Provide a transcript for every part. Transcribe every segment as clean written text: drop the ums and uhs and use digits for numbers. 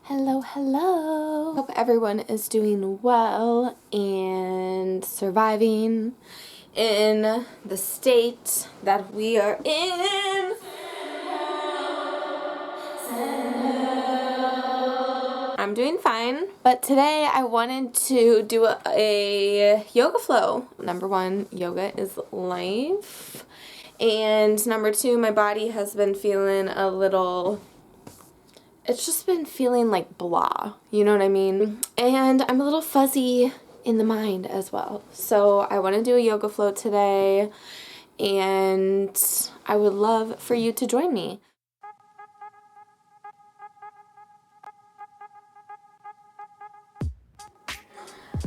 Hello, hello. Hope everyone is doing well and surviving in the state that we are in. I'm doing fine, but today I wanted to do a yoga flow. Number one, yoga is life. And number two, my body has been feeling a little... It's just been feeling like blah, you know what I mean? And I'm a little fuzzy in the mind as well. So I want to do a yoga flow today, and I would love for you to join me.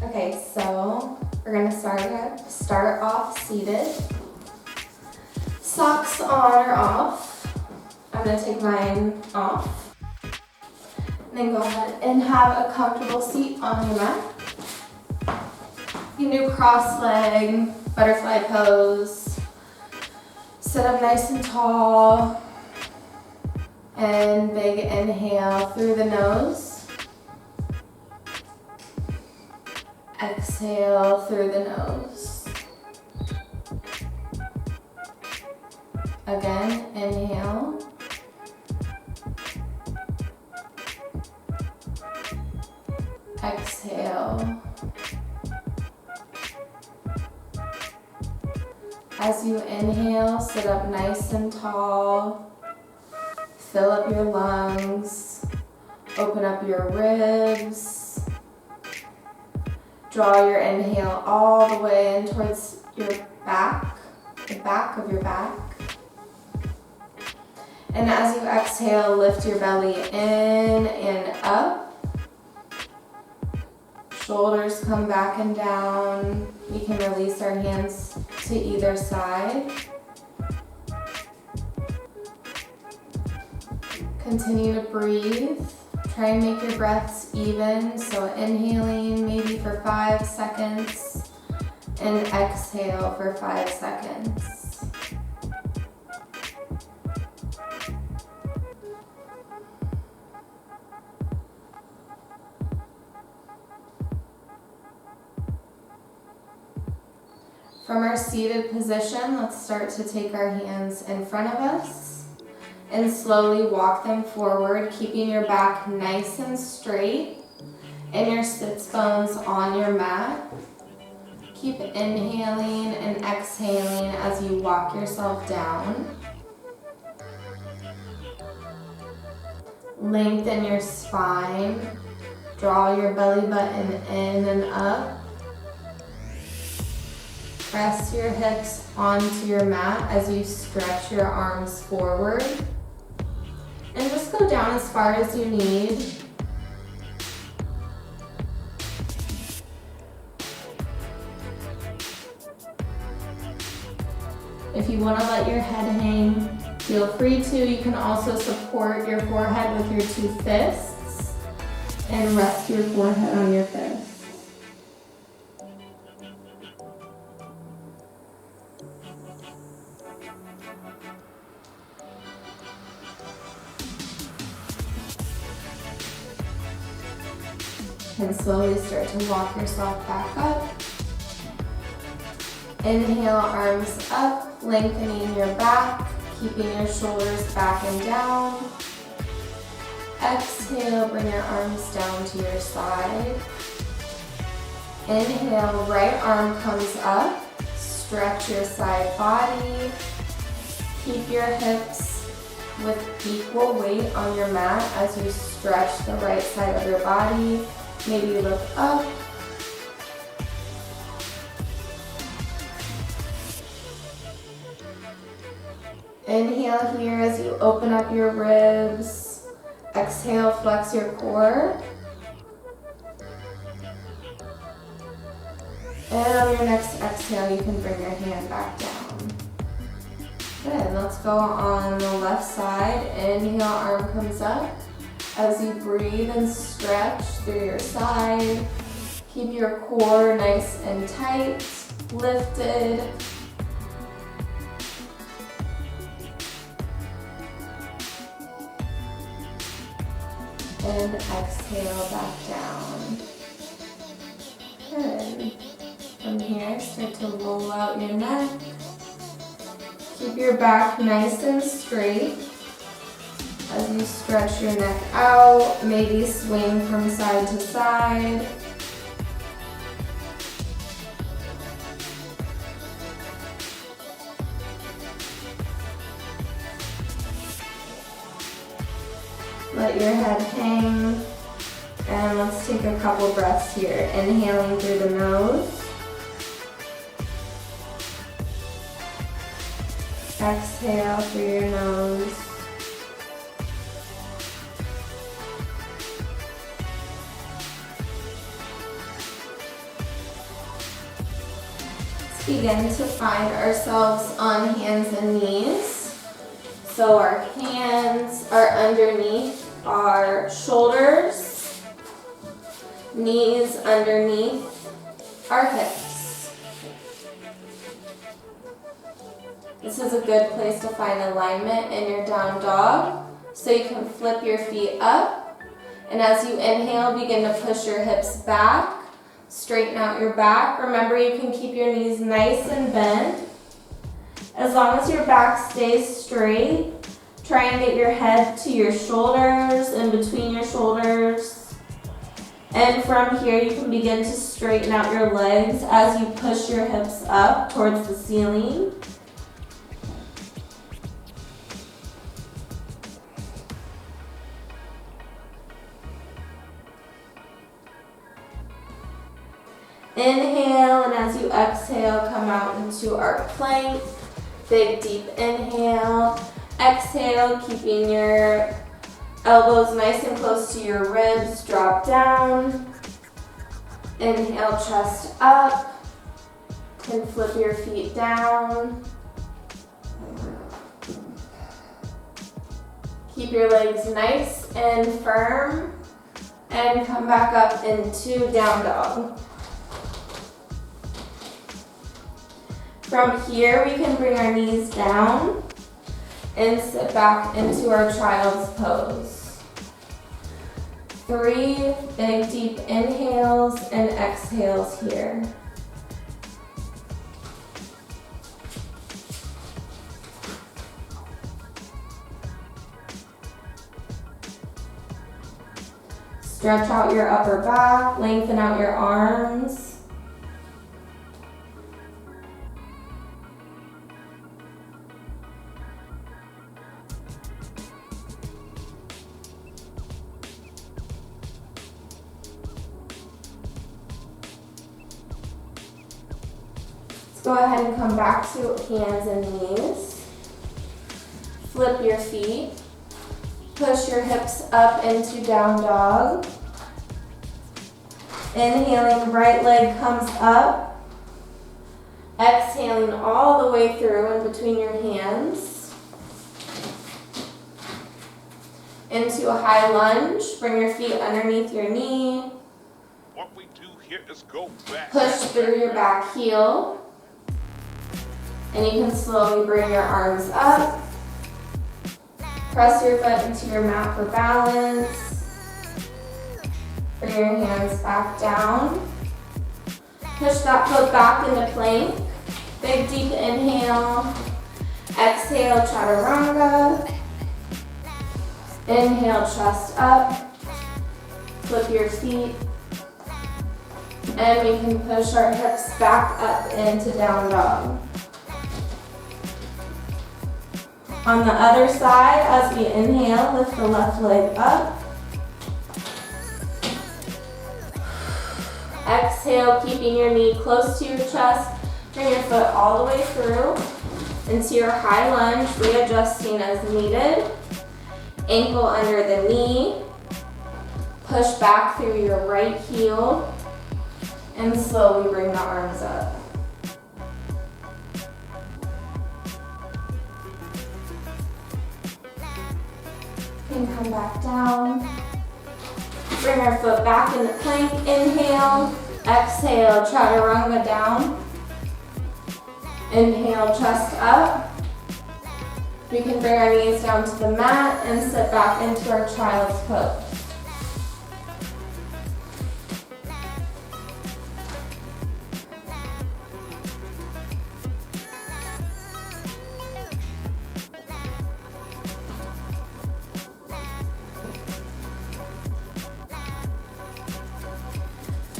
Okay, so we're gonna start off seated. Socks on or off. I'm gonna take mine off. Then go ahead and have a comfortable seat on your mat. You can do cross leg, butterfly pose. Sit up nice and tall. And big inhale through the nose. Exhale through the nose. Again, inhale. Exhale. As you inhale, sit up nice and tall. Fill up your lungs. Open up your ribs. Draw your inhale all the way in towards your back, the back of your back. And as you exhale, lift your belly in and up. Shoulders come back and down. We can release our hands to either side. Continue to breathe. Try and make your breaths even. So inhaling maybe for 5 seconds and exhale for 5 seconds. From our seated position, let's start to take our hands in front of us and slowly walk them forward, keeping your back nice and straight and your sits bones on your mat. Keep inhaling and exhaling as you walk yourself down. Lengthen your spine. Draw your belly button in and up. Press your hips onto your mat as you stretch your arms forward. And just go down as far as you need. If you want to let your head hang, feel free to. You can also support your forehead with your 2 fists and rest your forehead on your fist. And slowly start to walk yourself back up. Inhale, arms up, lengthening your back, keeping your shoulders back and down. Exhale, bring your arms down to your side. Inhale, right arm comes up. Stretch your side body. Keep your hips with equal weight on your mat as you stretch the right side of your body. Maybe look up. Inhale here as you open up your ribs. Exhale, flex your core. And on your next exhale, you can bring your hand back down. Good, let's go on the left side. Inhale, arm comes up. As you breathe and stretch through your side, keep your core nice and tight, lifted. And exhale back down. Good. From here, start to roll out your neck. Keep your back nice and straight. As you stretch your neck out, maybe swing from side to side. Let your head hang. And let's take a couple breaths here. Inhaling through the nose. Exhale through your nose. Let's begin to find ourselves on hands and knees. So our hands are underneath our shoulders, knees underneath our hips. This is a good place to find alignment in your down dog. So you can flip your feet up. And as you inhale, begin to push your hips back. Straighten out your back. Remember, you can keep your knees nice and bent. As long as your back stays straight, try and get your head to your shoulders and between your shoulders. And from here, you can begin to straighten out your legs as you push your hips up towards the ceiling. Inhale, and as you exhale, come out into our plank. Big, deep inhale. Exhale, keeping your elbows nice and close to your ribs. Drop down. Inhale, chest up. And flip your feet down. Keep your legs nice and firm. And come back up into down dog. From here, we can bring our knees down and sit back into our child's pose. 3 big deep inhales and exhales here. Stretch out your upper back, lengthen out your arms. Go ahead and come back to hands and knees. Flip your feet. Push your hips up into down dog. Inhaling, right leg comes up. Exhaling all the way through and between your hands. Into a high lunge. Bring your feet underneath your knee. What we do here is go back. Push through your back heel. And you can slowly bring your arms up. Press your foot into your mat for balance. Bring your hands back down. Push that foot back into plank. Big deep inhale. Exhale, chaturanga. Inhale, chest up. Flip your feet. And we can push our hips back up into down dog. On the other side, as we inhale, lift the left leg up. Exhale, keeping your knee close to your chest. Bring your foot all the way through into your high lunge, readjusting as needed. Ankle under the knee. Push back through your right heel. And slowly bring the arms up. And come back down. Bring our foot back into plank. Inhale. Exhale, chaturanga down. Inhale, chest up. We can bring our knees down to the mat and sit back into our child's pose.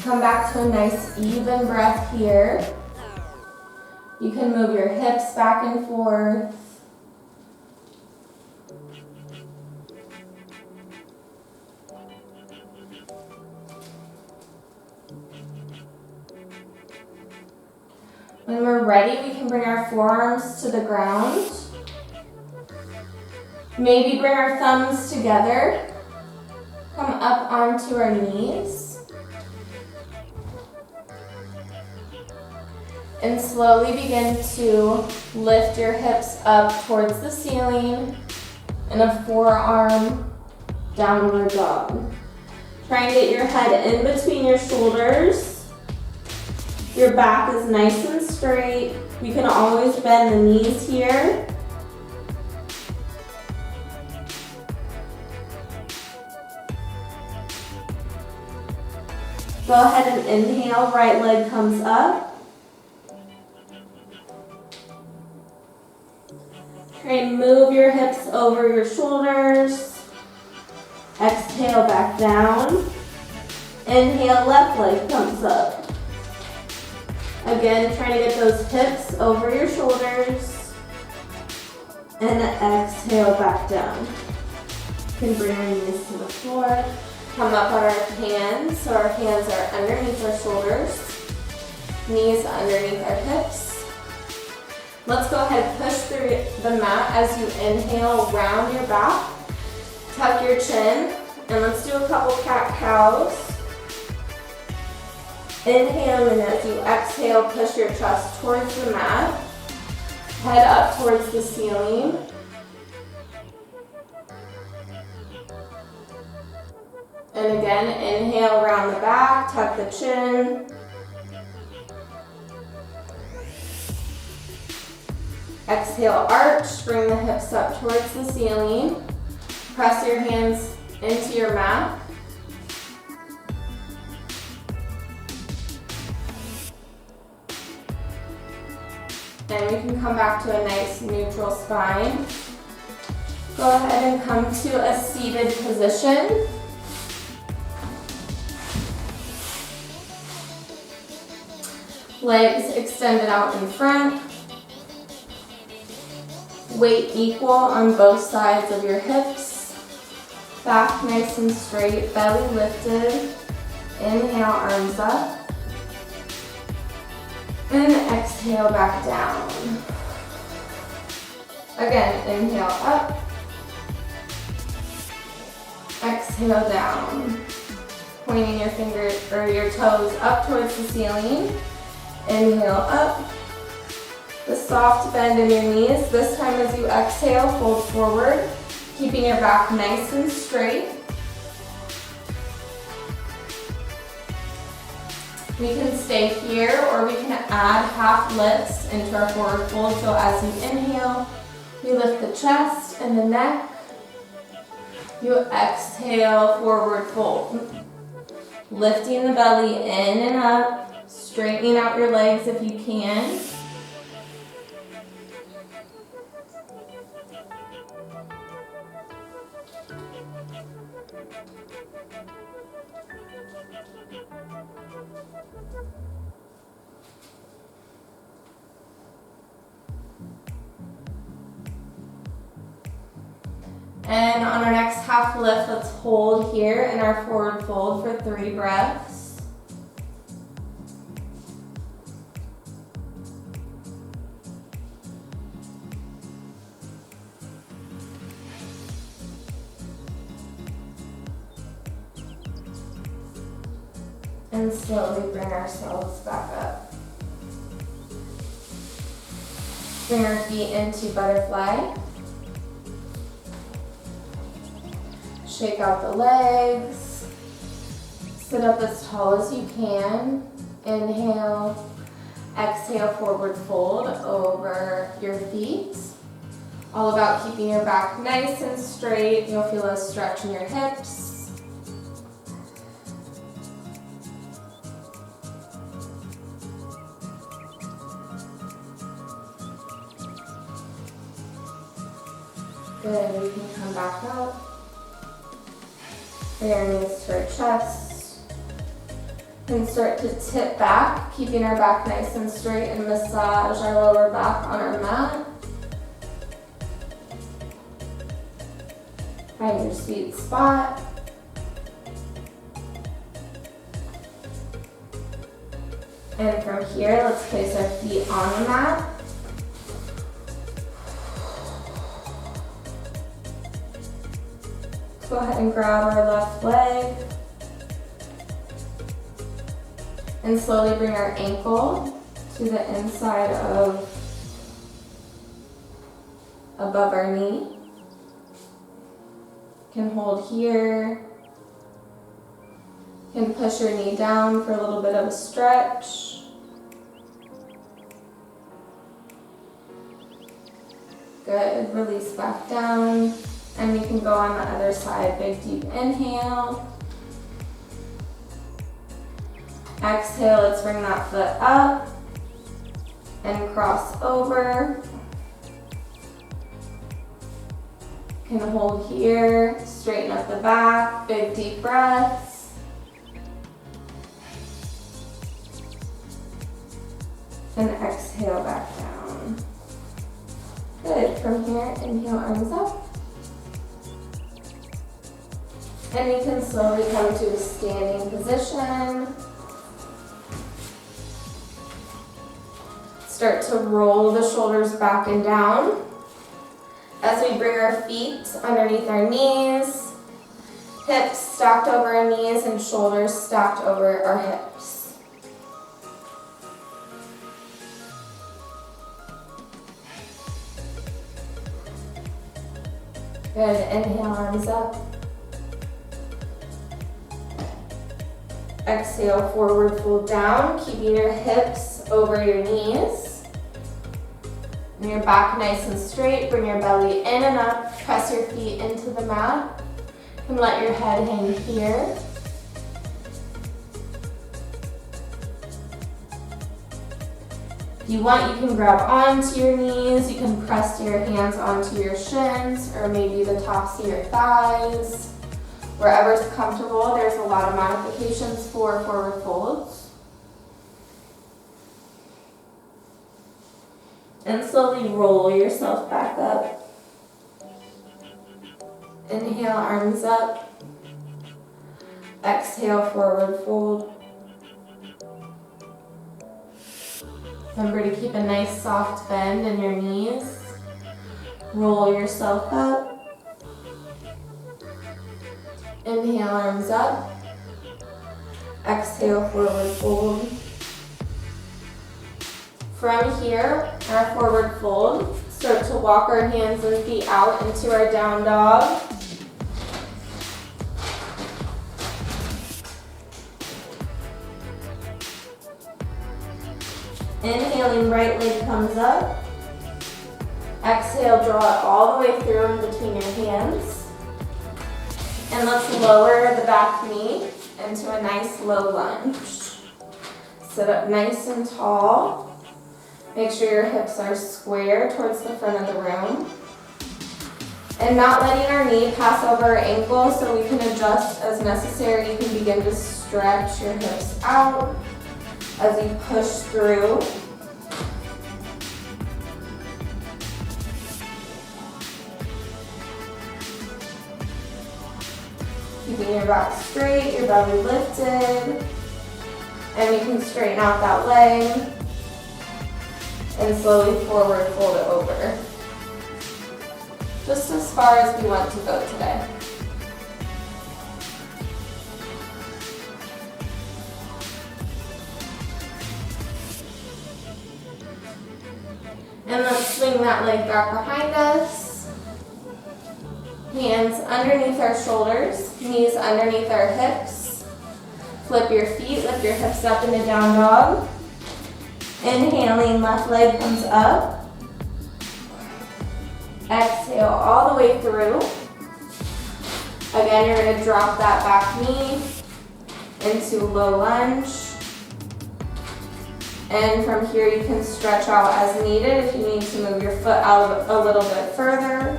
Come back to a nice even breath here. You can move your hips back and forth. When we're ready, we can bring our forearms to the ground. Maybe bring our thumbs together. Come up onto our knees. And slowly begin to lift your hips up towards the ceiling in a forearm downward dog. Try and get your head in between your shoulders. Your back is nice and straight. You can always bend the knees here. Go ahead and inhale, right leg comes up. Try and move your hips over your shoulders. Exhale back down. Inhale, left leg comes up. Again, try to get those hips over your shoulders. And exhale back down. You can bring your knees to the floor. Come up on our hands, so our hands are underneath our shoulders. Knees underneath our hips. Let's go ahead and push through the mat as you inhale, round your back, tuck your chin, and let's do a couple cat-cows. Inhale, and as you exhale, push your chest towards the mat, head up towards the ceiling. And again, inhale, round the back, tuck the chin. Exhale, arch, bring the hips up towards the ceiling. Press your hands into your mat. And we can come back to a nice neutral spine. Go ahead and come to a seated position. Legs extended out in front. Weight equal on both sides of your hips. Back nice and straight, belly lifted. Inhale, arms up. And exhale back down. Again, inhale up. Exhale down. Pointing your fingers or your toes up towards the ceiling. Inhale up. The soft bend in your knees. This time as you exhale, fold forward, keeping your back nice and straight. We can stay here or we can add half lifts into our forward fold. So as you inhale, you lift the chest and the neck. You exhale, forward fold. Lifting the belly in and up, straightening out your legs if you can. And on our next half lift, let's hold here in our forward fold for 3 breaths. And slowly bring ourselves back up. Bring our feet into butterfly. Shake out the legs. Sit up as tall as you can. Inhale. Exhale, forward fold over your feet. All about keeping your back nice and straight. You'll feel a stretch in your hips. Good, we can come back up. Bring our knees to our chest. And start to tip back, keeping our back nice and straight, and massage our lower back on our mat. Find your sweet spot. And from here, let's place our feet on the mat. Let's go ahead and grab our left leg. And slowly bring our ankle to the inside of above our knee. Can hold here. Can push your knee down for a little bit of a stretch. Good, release back down. And we can go on the other side. Big deep inhale. Exhale, let's bring that foot up and cross over. Can hold here, straighten up the back, big deep breaths. And exhale back down. Good, from here, inhale, arms up. And you can slowly come to a standing position. Start to roll the shoulders back and down as we bring our feet underneath our knees, hips stacked over our knees and shoulders stacked over our hips. Good, inhale, arms up. Exhale, forward fold down, keeping your hips over your knees. And your back nice and straight, bring your belly in and up, press your feet into the mat, and let your head hang here. If you want, you can grab onto your knees, you can press your hands onto your shins, or maybe the tops of your thighs. Wherever's comfortable, there's a lot of modifications for forward folds. And slowly roll yourself back up. Inhale, arms up. Exhale, forward fold. Remember to keep a nice soft bend in your knees. Roll yourself up. Inhale, arms up. Exhale, forward fold. From here, our forward fold, start to walk our hands and feet out into our down dog. Inhaling, right leg comes up. Exhale, draw it all the way through in between your hands. And let's lower the back knee into a nice low lunge. Sit up nice and tall. Make sure your hips are square towards the front of the room. And not letting our knee pass over our ankle, so we can adjust as necessary. You can begin to stretch your hips out as you push through. Keeping your back straight, your belly lifted. And we can straighten out that leg. And slowly forward fold it over. Just as far as we want to go today. And let's swing that leg back behind us. Hands underneath our shoulders, knees underneath our hips. Flip your feet, lift your hips up in a down dog. Inhaling, left leg comes up. Exhale all the way through. Again, you're going to drop that back knee into low lunge. And from here you can stretch out as needed if you need to move your foot out a little bit further.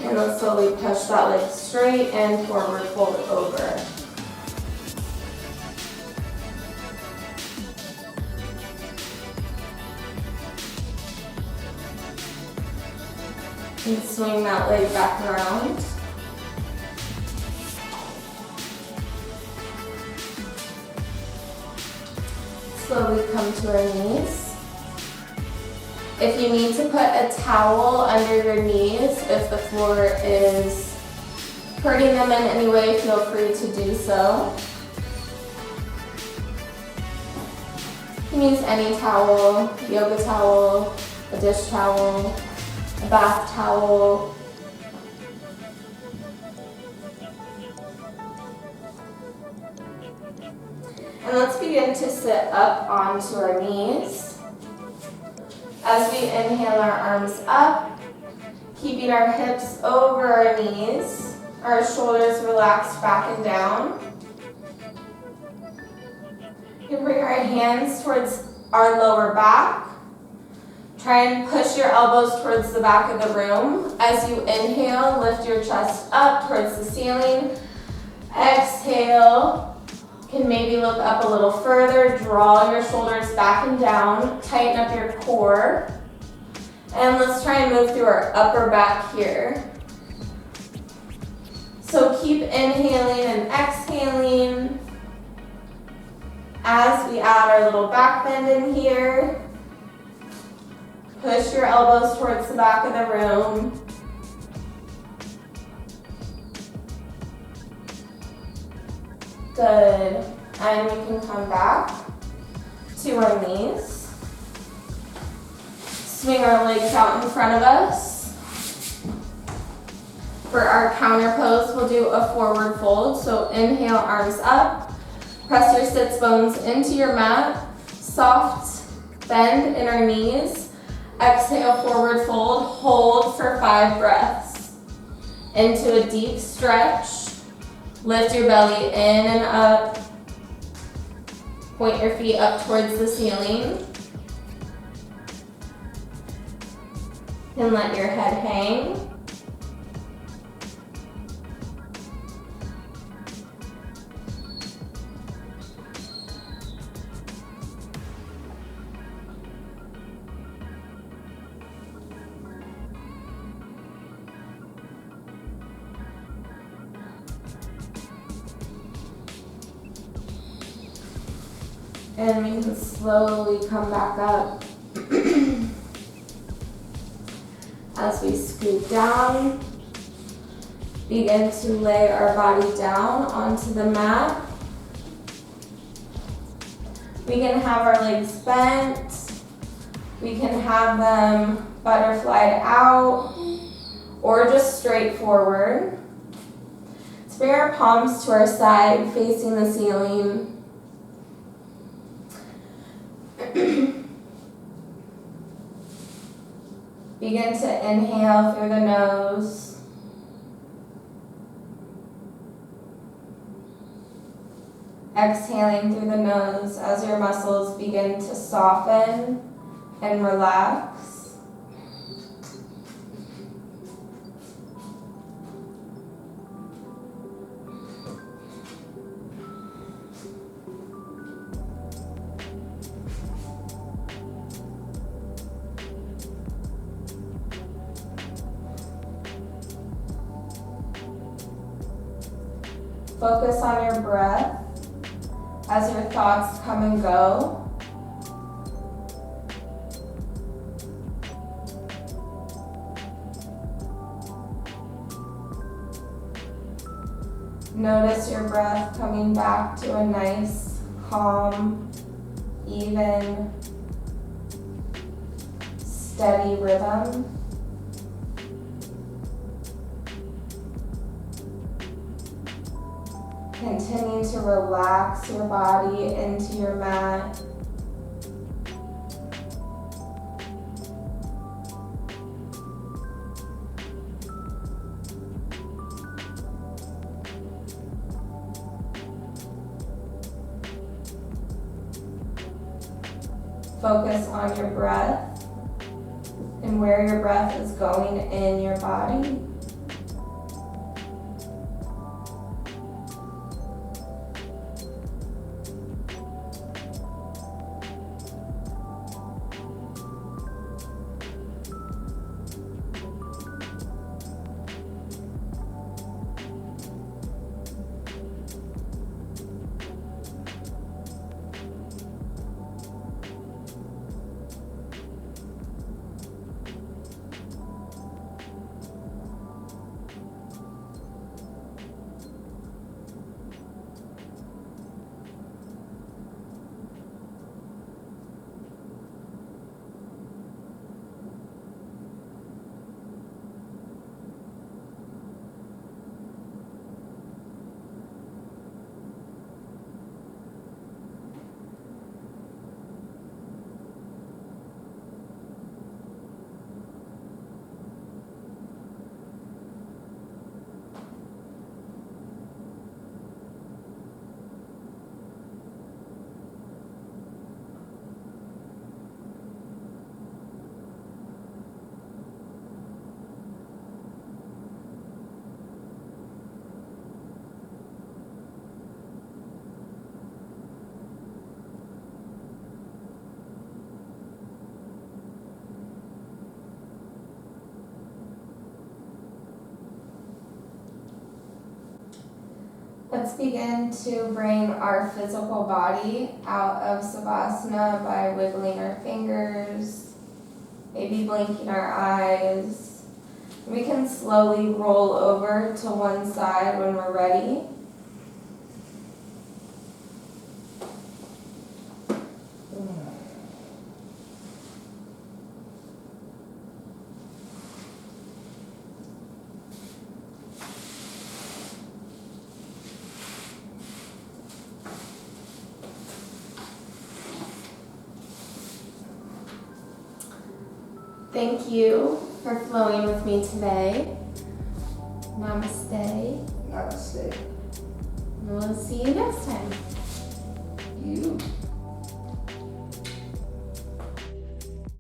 And let's slowly push that leg straight and forward fold over. And swing that leg back around. Slowly come to our knees. If you need to put a towel under your knees, if the floor is hurting them in any way, feel free to do so. You can use any towel, yoga towel, a dish towel, a bath towel. And let's begin to sit up onto our knees. As we inhale, our arms up, keeping our hips over our knees, our shoulders relaxed back and down. You can bring our hands towards our lower back. Try and push your elbows towards the back of the room. As you inhale, lift your chest up towards the ceiling. Exhale. Can maybe look up a little further, draw your shoulders back and down, tighten up your core. And let's try and move through our upper back here. So keep inhaling and exhaling as we add our little back bend in here. Push your elbows towards the back of the room. Good. And we can come back to our knees. Swing our legs out in front of us. For our counter pose, we'll do a forward fold. So inhale, arms up. Press your sits bones into your mat. Soft bend in our knees. Exhale, forward fold. Hold for 5 breaths. Into a deep stretch. Lift your belly in and up. Point your feet up towards the ceiling. And let your head hang. And we can slowly come back up. As we scoot down, begin to lay our body down onto the mat. We can have our legs bent. We can have them butterflied out or just straight forward. Let's bring our palms to our side, facing the ceiling. Begin to inhale through the nose. Exhaling through the nose as your muscles begin to soften and relax. Focus on your breath as your thoughts come and go. Notice your breath coming back to a nice, calm, even, steady rhythm. Continue to relax your body into your mat. Focus on your breath and where your breath is going in your body. Let's begin to bring our physical body out of Savasana by wiggling our fingers, maybe blinking our eyes. We can slowly roll over to one side when we're ready. Thank you for flowing with me today. Namaste. Namaste. We'll see you next time. You.